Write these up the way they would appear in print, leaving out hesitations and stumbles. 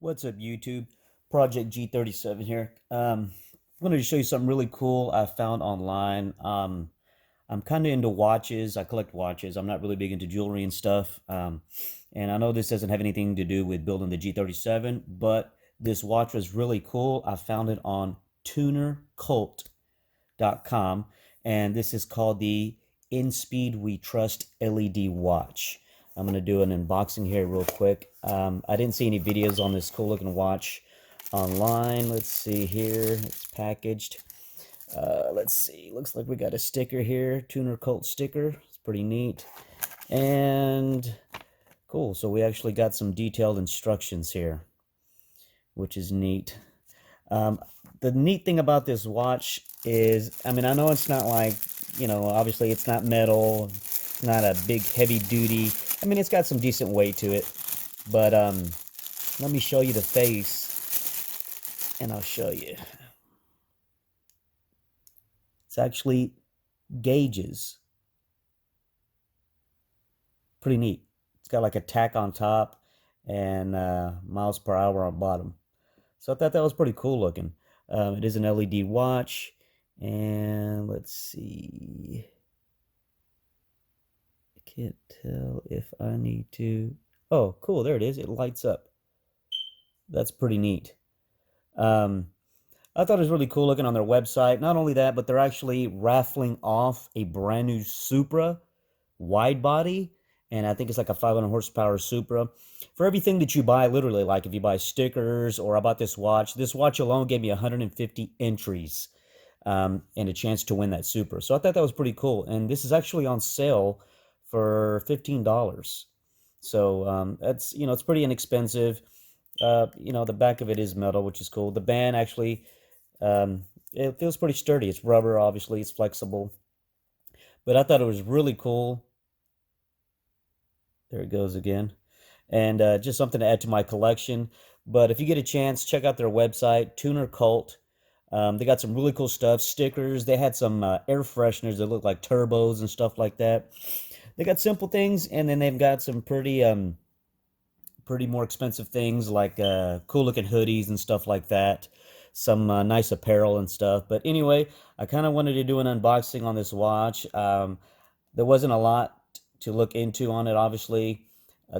What's up, YouTube? Project G37 here. I wanted to show you something really cool I found online. I'm kind of into watches. I collect watches. I'm not really big into jewelry and stuff. And I know this doesn't have anything to do with building the G37, but this watch was really cool. I found it on tunercult.com, and this is called the InSpeed We Trust LED watch. I'm going to do an unboxing here real quick. I didn't see any videos on this cool looking watch online. Let's see here. It's packaged. Let's see. Looks like we got a sticker here. Tuner Cult sticker. It's pretty neat. And cool. So we actually got some detailed instructions here, which is neat. The neat thing about this watch is, I mean, I know it's not like, obviously it's not metal, it's not a big heavy duty. I mean, it's got some decent weight to it, but let me show you the face, and I'll show you. It's actually gauges. Pretty neat. It's got like a tack on top and miles per hour on bottom. So I thought that was pretty cool looking. It is an LED watch, and let's see. I can't tell if I need to. Oh, cool, there it is. It lights up. That's pretty neat. I thought it was really cool looking on their website. Not only that, but they're actually raffling off a brand new Supra wide body, and I think it's like a 500 horsepower Supra. For everything that you buy, literally, like if you buy stickers or I bought this watch alone gave me 150 entries and a chance to win that Supra. So I thought that was pretty cool. And this is actually on sale for $15. So that's, it's pretty inexpensive. The back of it is metal, which is cool. The band actually, it feels pretty sturdy. It's rubber, obviously, it's flexible. But I thought it was really cool. There it goes again. And just something to add to my collection. But if you get a chance, check out their website, Tuner Cult. They got some really cool stuff, stickers. They had some air fresheners that look like turbos and stuff like that. They got simple things, and then they've got some pretty more expensive things like cool looking hoodies and stuff like that. Some nice apparel and stuff. But anyway, I kind of wanted to do an unboxing on this watch. There wasn't a lot to look into on it, obviously.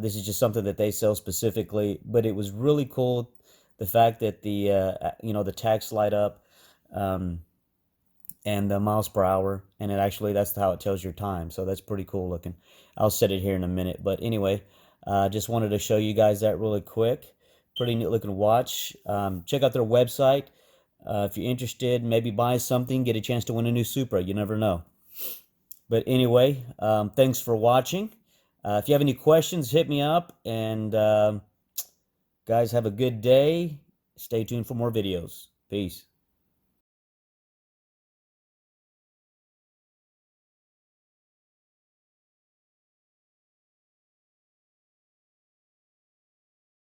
This is just something that they sell specifically, but it was really cool. The fact that the tags light up, and the miles per hour, and that's how it tells your time. So that's pretty cool looking. I'll set it here in a minute, but anyway, just wanted to show you guys that really quick. Pretty neat looking watch. Check out their website. If you're interested, maybe buy something, get a chance to win a new Supra. You never know. But anyway, thanks for watching. If you have any questions, hit me up. And guys, have a good day. Stay tuned for more videos. Peace.